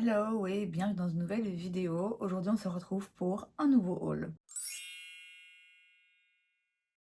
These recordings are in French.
Hello et bienvenue dans une nouvelle vidéo. Aujourd'hui on se retrouve pour un nouveau haul.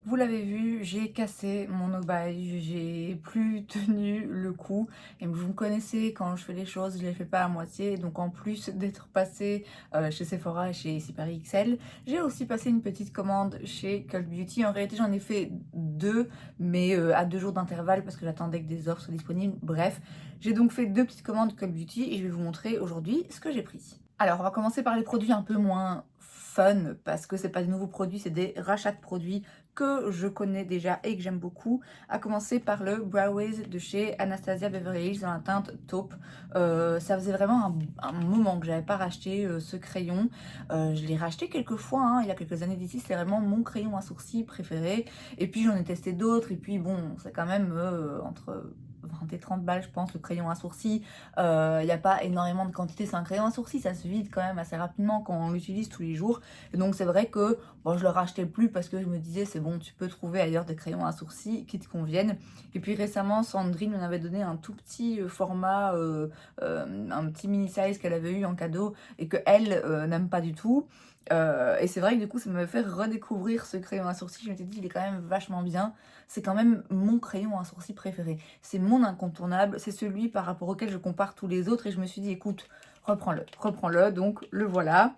Vous l'avez vu, j'ai cassé mon obaï, j'ai plus tenu le coup. Et vous me connaissez, quand je fais les choses, je les fais pas à moitié. Donc en plus d'être passée chez Sephora et chez Paris XL, j'ai aussi passé une petite commande chez Cult Beauty. En réalité j'en ai fait deux, mais à 2 jours d'intervalle parce que j'attendais que des offres soient disponibles. Bref, j'ai donc fait deux petites commandes Cult Beauty et je vais vous montrer aujourd'hui ce que j'ai pris. Alors on va commencer par les produits un peu moins fun parce que c'est pas des nouveaux produits, c'est des rachats de produits que je connais déjà et que j'aime beaucoup, à commencer par le Brow Wiz de chez Anastasia Beverly Hills dans la teinte taupe. Ça faisait vraiment un moment que j'avais pas racheté ce crayon. Je l'ai racheté quelques fois, hein, il y a quelques années d'ici, c'est vraiment mon crayon à sourcils préféré. Et puis j'en ai testé d'autres, et puis bon, c'est quand même entre 20 et 30 balles, je pense, le crayon à sourcils. Il n'y a pas énormément de quantité, c'est un crayon à sourcils, ça se vide quand même assez rapidement quand on l'utilise tous les jours. Et donc c'est vrai que bon, je le rachetais plus parce que je me disais c'est bon, tu peux trouver ailleurs des crayons à sourcils qui te conviennent. Et puis récemment, Sandrine m'en avait donné un tout petit format, un petit mini size qu'elle avait eu en cadeau et que elle n'aime pas du tout. Et c'est vrai que du coup ça m'avait fait redécouvrir ce crayon à sourcils. Je m'étais dit il est quand même vachement bien. C'est quand même mon crayon à sourcils préféré. C'est mon incontournable. C'est celui par rapport auquel je compare tous les autres. Et je me suis dit écoute, reprends-le, reprends-le. Donc le voilà.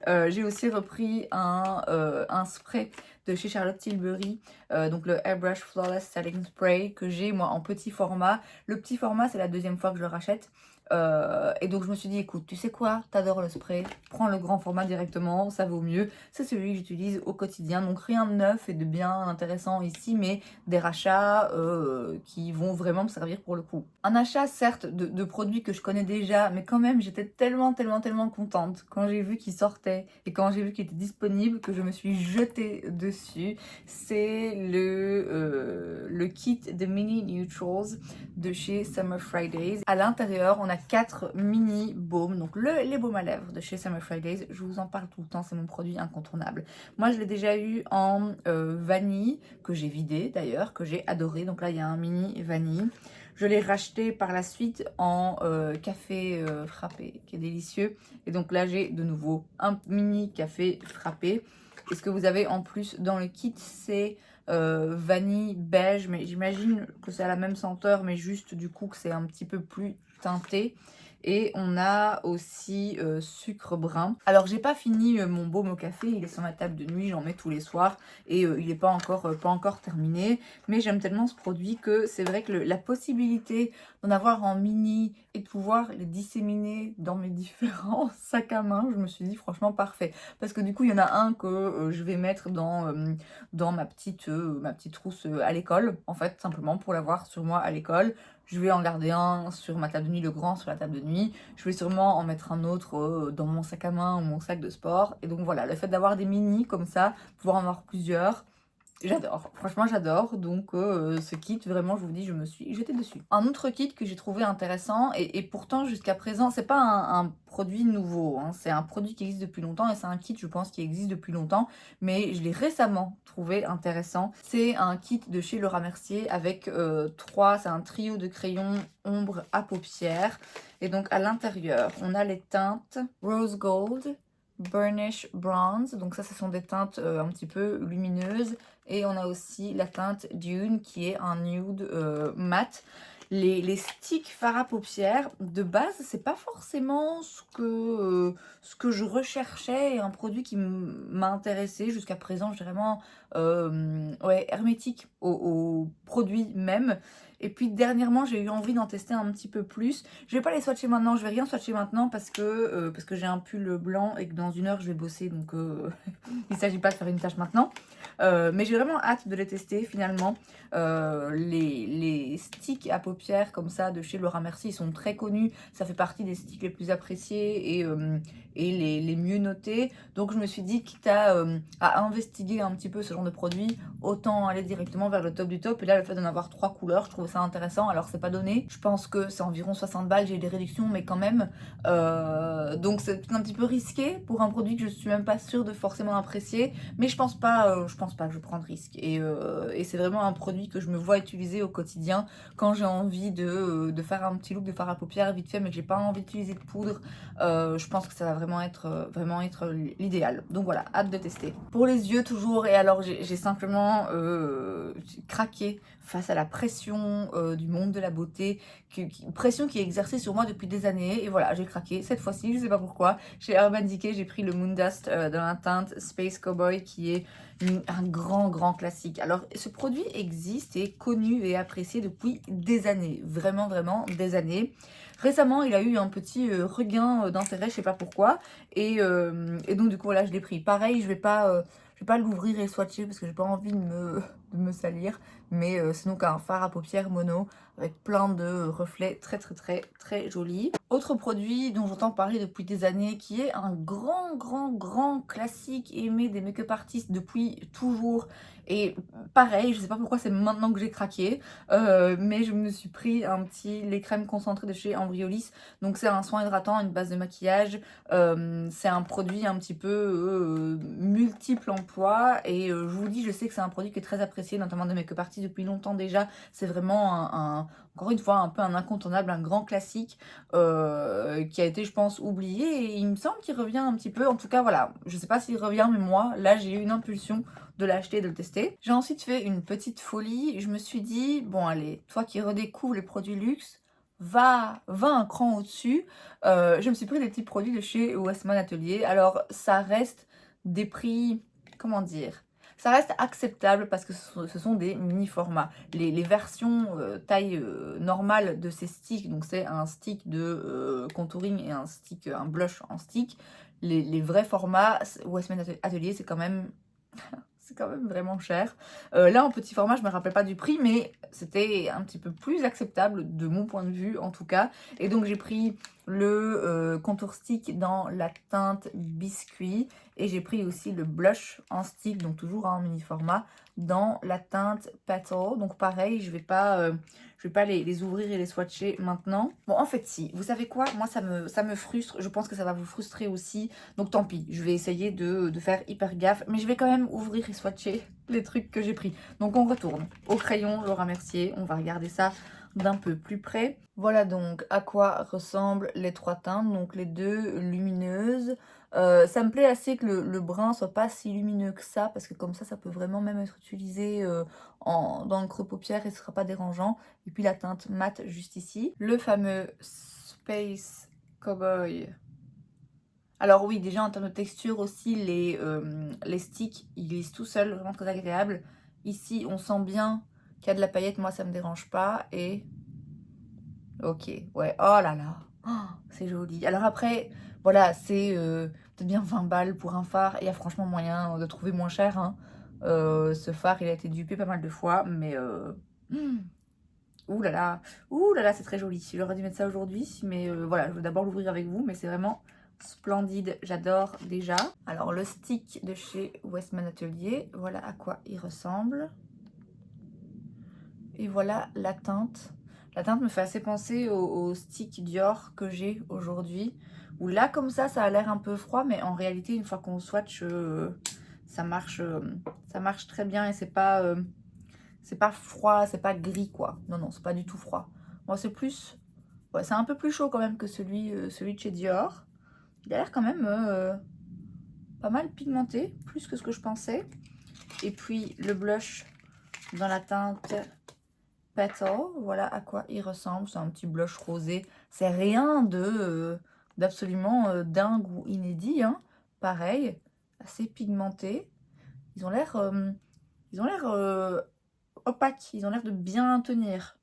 J'ai aussi repris un spray de chez Charlotte Tilbury, donc le Airbrush Flawless Setting Spray que j'ai moi en petit format. Le petit format, c'est la deuxième fois que je le rachète. Et donc je me suis dit, écoute, tu sais quoi, t'adores le spray, prends le grand format directement, ça vaut mieux. C'est celui que j'utilise au quotidien, donc rien de neuf et de bien intéressant ici, mais des rachats qui vont vraiment me servir pour le coup. Un achat certes de produits que je connais déjà, mais quand même j'étais tellement contente quand j'ai vu qu'il sortait et quand j'ai vu qu'il était disponible que je me suis jetée dessus. C'est le kit de Mini Neutrals de chez Summer Fridays. À l'intérieur, on a 4 mini baumes, donc les baumes à lèvres de chez Summer Fridays. Je vous en parle tout le temps, c'est mon produit incontournable. Moi, je l'ai déjà eu en vanille, que j'ai vidé d'ailleurs, que j'ai adoré. Donc là, il y a un mini vanille. Je l'ai racheté par la suite en café frappé, qui est délicieux. Et donc là, j'ai de nouveau un mini café frappé. Et ce que vous avez en plus dans le kit, c'est vanille beige, mais j'imagine que c'est à la même senteur, mais juste du coup que c'est un petit peu plus teinté. Et on a aussi sucre brun. Alors j'ai pas fini mon baume au café, il est sur ma table de nuit, j'en mets tous les soirs et il est pas encore terminé. Mais j'aime tellement ce produit que c'est vrai que la possibilité d'en avoir en mini et de pouvoir les disséminer dans mes différents sacs à main, je me suis dit franchement parfait. Parce que du coup il y en a un que je vais mettre dans ma petite trousse à l'école, en fait, simplement pour l'avoir sur moi à l'école. Je vais en garder un sur ma table de nuit, le grand sur la table de nuit. Je vais sûrement en mettre un autre dans mon sac à main ou mon sac de sport. Et donc voilà, le fait d'avoir des mini comme ça, pouvoir en avoir plusieurs, j'adore, franchement j'adore, donc ce kit, vraiment je vous dis, je me suis jetée dessus. Un autre kit que j'ai trouvé intéressant, et pourtant jusqu'à présent, c'est pas un produit nouveau, hein, c'est un produit qui existe depuis longtemps, et c'est un kit je pense qui existe depuis longtemps, mais je l'ai récemment trouvé intéressant. C'est un kit de chez Laura Mercier avec c'est un trio de crayons ombre à paupières, et donc à l'intérieur, on a les teintes Rose Gold, Burnish Bronze, donc ça ce sont des teintes un petit peu lumineuses, et on a aussi la teinte Dune qui est un nude mat. Les sticks fard à paupières, de base, c'est pas forcément ce que je recherchais et un produit qui m'a intéressé jusqu'à présent. Je suis vraiment ouais, hermétique au produit même. Et puis dernièrement, j'ai eu envie d'en tester un petit peu plus. Je vais pas les swatcher maintenant, je vais rien swatcher maintenant parce que j'ai un pull blanc et que dans 1 heure je vais bosser, donc il s'agit pas de faire une tâche maintenant. Mais j'ai vraiment hâte de les tester finalement. Les sticks à paupières comme ça de chez Laura Mercier, ils sont très connus. Ça fait partie des sticks les plus appréciés et les mieux notés. Donc je me suis dit, quitte à investiguer un petit peu ce genre de produit, autant aller directement vers le top du top. Et là, le fait d'en avoir 3 couleurs, je trouve ça intéressant. Alors, c'est pas donné. Je pense que c'est environ 60 balles. J'ai des réductions, mais quand même. Donc, c'est un petit peu risqué pour un produit que je suis même pas sûre de forcément apprécier. Mais je pense pas que je prends de risque. Et c'est vraiment un produit que je me vois utiliser au quotidien quand j'ai envie de faire un petit look de fard à paupières vite fait, mais que j'ai pas envie d'utiliser de poudre. Je pense que ça va vraiment être l'idéal. Donc voilà, hâte de tester. Pour les yeux toujours, et alors j'ai simplement craqué face à la pression du monde de la beauté, pression qui est exercée sur moi depuis des années, et voilà, j'ai craqué cette fois-ci, je sais pas pourquoi. Chez Urban Decay, j'ai pris le Moondust dans la teinte Space Cowboy, qui est un grand classique. Alors ce produit existe et est connu et apprécié depuis des années, vraiment des années. Récemment, il a eu un petit regain d'intérêt, je sais pas pourquoi, et donc du coup voilà, je l'ai pris. Pareil, je vais pas l'ouvrir et swatcher parce que j'ai pas envie de me salir, mais c'est donc un fard à paupières mono avec plein de reflets très jolis. Autre produit dont j'entends parler depuis des années, qui est un grand classique aimé des make-up artistes depuis toujours. Et pareil, je sais pas pourquoi c'est maintenant que j'ai craqué, mais je me suis pris un petit lait crème concentré de chez Embryolisse. Donc c'est un soin hydratant, une base de maquillage. C'est un produit un petit peu multiple emploi. Et je vous dis, je sais que c'est un produit qui est très apprécié, notamment des make-up artistes depuis longtemps déjà. C'est vraiment encore une fois, un peu un incontournable, un grand classique qui a été, je pense, oublié. Et il me semble qu'il revient un petit peu. En tout cas, voilà, je sais pas s'il revient, mais moi, là, j'ai eu une impulsion de l'acheter et de le tester. J'ai ensuite fait une petite folie. Je me suis dit, bon, allez, toi qui redécouvres les produits luxe, va un cran au-dessus. Je me suis pris des petits produits de chez Westman Atelier. Alors, ça reste des prix, comment dire, ça reste acceptable parce que ce sont des mini-formats. Les versions taille normale de ces sticks, donc c'est un stick de contouring et un blush en stick. Les vrais formats, Westman Atelier, c'est quand même vraiment cher. Là, en petit format, je me rappelle pas du prix, mais c'était un petit peu plus acceptable de mon point de vue, en tout cas. Et donc, j'ai pris le contour stick dans la teinte biscuit. Et j'ai pris aussi le blush en stick, donc toujours en mini format, dans la teinte petal. Donc pareil, je vais pas les ouvrir et les swatcher maintenant. Bon, en fait, si. Vous savez quoi? Moi, ça me frustre. Je pense que ça va vous frustrer aussi. Donc tant pis, je vais essayer de faire hyper gaffe. Mais je vais quand même ouvrir et swatcher les trucs que j'ai pris. Donc on retourne au crayon Laura Mercier. On va regarder ça d'un peu plus près. Voilà donc à quoi ressemblent les 3 teintes. Donc les 2 lumineuses. Ça me plaît assez que le brun soit pas si lumineux que ça, parce que comme ça peut vraiment même être utilisé dans le creux paupière et ce sera pas dérangeant. Et puis la teinte mat juste ici. Le fameux Space Cowboy. Alors oui, déjà en termes de texture aussi, les sticks, ils glissent tout seuls, vraiment très agréable. Ici, on sent bien qu'il y a de la paillette, moi ça me dérange pas. Et ok, ouais, oh là là, oh, c'est joli. Alors après, voilà, c'est peut-être bien 20 balles pour un fard. Il y a franchement moyen de trouver moins cher, hein. Ce fard, il a été dupé pas mal de fois, mais ouh là là, c'est très joli. J'aurais dû mettre ça aujourd'hui, mais voilà, je veux d'abord l'ouvrir avec vous, mais c'est vraiment splendide, j'adore déjà. Alors le stick de chez Westman Atelier, voilà à quoi il ressemble. Et voilà la teinte. La teinte me fait assez penser au stick Dior que j'ai aujourd'hui. Où là, comme ça a l'air un peu froid, mais en réalité, une fois qu'on swatch, ça marche très bien et c'est pas froid, c'est pas gris, quoi. Non, c'est pas du tout froid. Moi, c'est plus... Ouais, c'est un peu plus chaud quand même que celui de chez Dior. Il a l'air quand même pas mal pigmenté, plus que ce que je pensais. Et puis, le blush dans la teinte Petal, voilà à quoi il ressemble. C'est un petit blush rosé. C'est rien d'absolument dingue ou inédit, hein. Pareil, assez pigmenté. Ils ont l'air opaques. Ils ont l'air de bien tenir.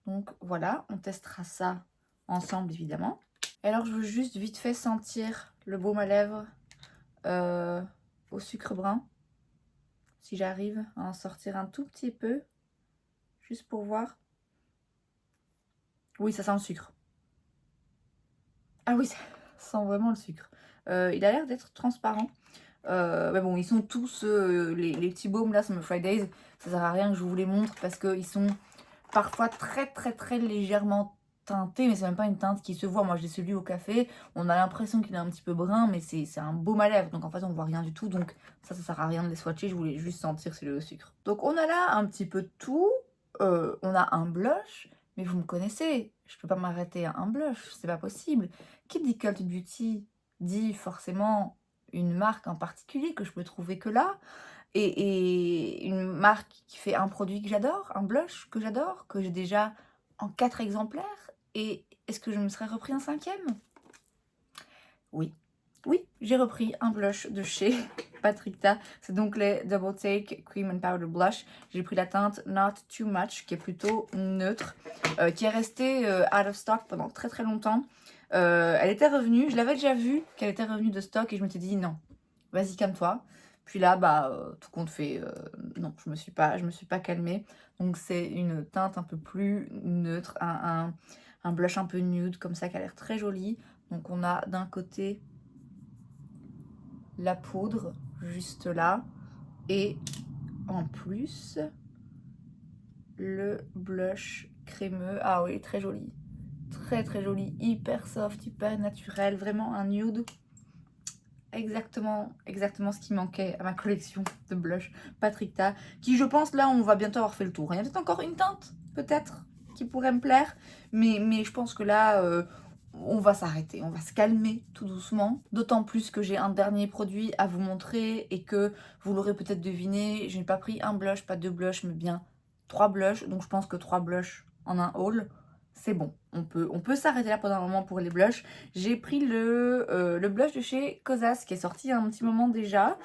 Donc voilà, on testera ça ensemble évidemment. Et alors je veux juste vite fait sentir le baume à lèvres au sucre brun. Si j'arrive à en sortir un tout petit peu. Juste pour voir. Oui, ça sent le sucre. Ah oui, ça sent vraiment le sucre. Il a l'air d'être transparent. Mais bon, ils sont tous, les petits baumes là, Summer Fridays, ça sert à rien que je vous les montre parce qu'ils sont parfois très très très légèrement teintés, mais c'est même pas une teinte qui se voit. Moi j'ai celui au café, on a l'impression qu'il est un petit peu brun, mais c'est un baume à lèvres, donc en fait on voit rien du tout, donc ça sert à rien de les swatcher, je voulais juste sentir si le sucre. Donc on a là un petit peu de tout, on a un blush, mais vous me connaissez, je peux pas m'arrêter à un blush, c'est pas possible. Qui dit Cult Beauty dit forcément une marque en particulier que je peux trouver que là, et une marque qui fait un produit que j'adore, un blush que j'ai déjà en 4 exemplaires. Et est-ce que je me serais repris un 5e? Oui. Oui, j'ai repris un blush de chez Patrickta. C'est donc les Double Take Cream and Powder Blush. J'ai pris la teinte Not Too Much, qui est plutôt neutre, qui est restée out of stock pendant très très longtemps. Elle était revenue, je l'avais déjà vue qu'elle était revenue de stock et je m'étais dit non, vas-y calme-toi. Puis là, bah, tout compte fait, non, je me suis pas calmée. Donc c'est une teinte un peu plus neutre, un blush un peu nude comme ça qui a l'air très joli. Donc on a d'un côté la poudre juste là et en plus le blush crémeux. Ah oui, très joli. Très très joli, hyper soft, hyper naturel, vraiment un nude. Exactement ce qui manquait à ma collection de blush Patrickta, qui je pense là on va bientôt avoir fait le tour. Il y a peut-être encore une teinte, peut-être, qui pourrait me plaire, mais je pense que là on va s'arrêter, on va se calmer tout doucement. D'autant plus que j'ai un dernier produit à vous montrer et que vous l'aurez peut-être deviné, je n'ai pas pris un blush, pas deux blushs, mais bien 3 blushs. Donc je pense que 3 blushs en un haul, c'est bon. On peut s'arrêter là pendant un moment pour les blushs. J'ai pris le blush de chez Kosas qui est sorti il y a un petit moment déjà,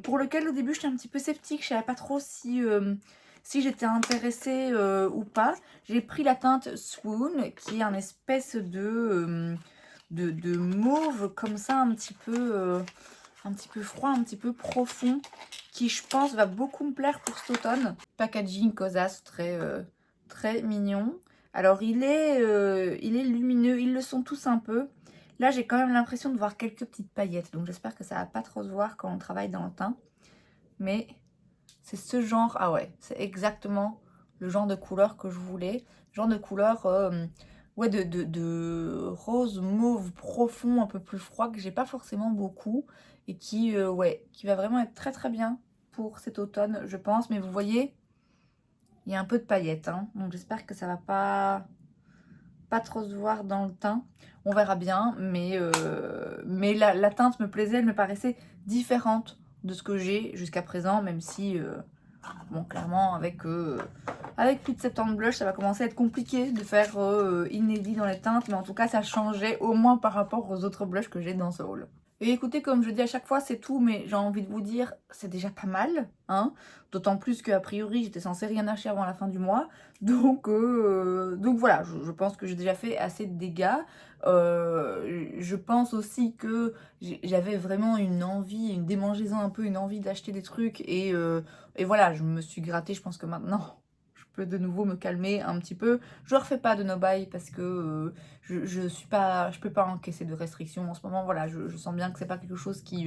pour lequel au début j'étais un petit peu sceptique, je savais pas trop si j'étais intéressée ou pas. J'ai pris la teinte Swoon qui est un espèce de mauve comme ça, un petit peu froid, un petit peu profond, qui je pense va beaucoup me plaire pour cet automne. Packaging Kosas, très mignon. Alors il est lumineux, ils le sont tous un peu. Là j'ai quand même l'impression de voir quelques petites paillettes, donc j'espère que ça va pas trop se voir quand on travaille dans le teint. Mais c'est ce genre, ah ouais, c'est exactement le genre de couleur que je voulais. Genre de couleur, ouais, de rose mauve profond, un peu plus froid, que j'ai pas forcément beaucoup. Et qui, ouais, qui va vraiment être très très bien pour cet automne, je pense. Mais vous voyez, il y a un peu de paillettes, hein, donc j'espère que ça va pas trop se voir dans le teint. On verra bien, mais la teinte me plaisait, elle me paraissait différente de ce que j'ai jusqu'à présent, même si, bon, clairement, avec plus de 70 blushs, ça va commencer à être compliqué de faire inédit dans les teintes, mais en tout cas, ça changeait au moins par rapport aux autres blushs que j'ai dans ce haul. Et écoutez, comme je dis à chaque fois, c'est tout, mais j'ai envie de vous dire, c'est déjà pas mal, hein. D'autant plus qu'a priori, j'étais censée rien acheter avant la fin du mois. Donc voilà, je pense que j'ai déjà fait assez de dégâts. Je pense aussi que j'avais vraiment une envie, une démangeaison un peu, une envie d'acheter des trucs. Et voilà, je me suis grattée, je pense que maintenant je peux de nouveau me calmer un petit peu. Je ne refais pas de no-buy parce que je peux pas encaisser de restrictions en ce moment. Voilà, je sens bien que c'est pas quelque chose qui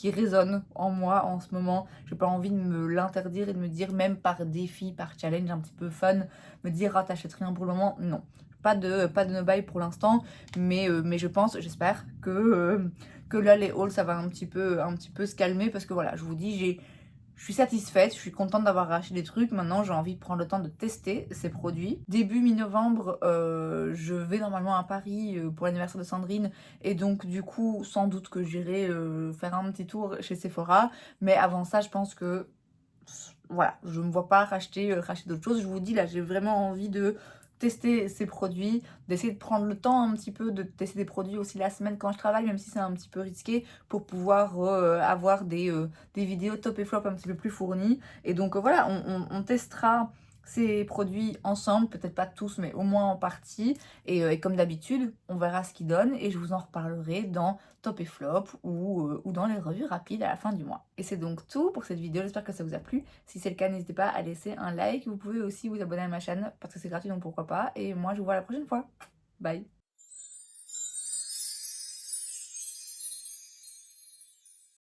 résonne en moi en ce moment. J'ai pas envie de me l'interdire et de me dire, même par défi, par challenge un petit peu fun, me dire ah t'achètes rien pour le moment. Non, pas de no-buy pour l'instant, mais je pense, j'espère que là les hauls ça va un petit peu se calmer parce que voilà, je vous dis, je suis satisfaite, je suis contente d'avoir racheté des trucs. Maintenant, j'ai envie de prendre le temps de tester ces produits. Début mi-novembre, je vais normalement à Paris pour l'anniversaire de Sandrine. Et donc, du coup, sans doute que j'irai faire un petit tour chez Sephora. Mais avant ça, je pense que, voilà, je ne me vois pas racheter d'autres choses. Je vous dis, là, j'ai vraiment envie de tester ces produits, d'essayer de prendre le temps un petit peu de tester des produits aussi la semaine quand je travaille, même si c'est un petit peu risqué, pour pouvoir avoir des vidéos top et flop un petit peu plus fournies. Et donc voilà, on testera ces produits ensemble, peut-être pas tous, mais au moins en partie. Et comme d'habitude, on verra ce qu'ils donnent et je vous en reparlerai dans top et flop ou dans les revues rapides à la fin du mois. Et c'est donc tout pour cette vidéo, j'espère que ça vous a plu. Si c'est le cas, n'hésitez pas à laisser un like. Vous pouvez aussi vous abonner à ma chaîne parce que c'est gratuit, donc pourquoi pas. Et moi, je vous vois la prochaine fois. Bye!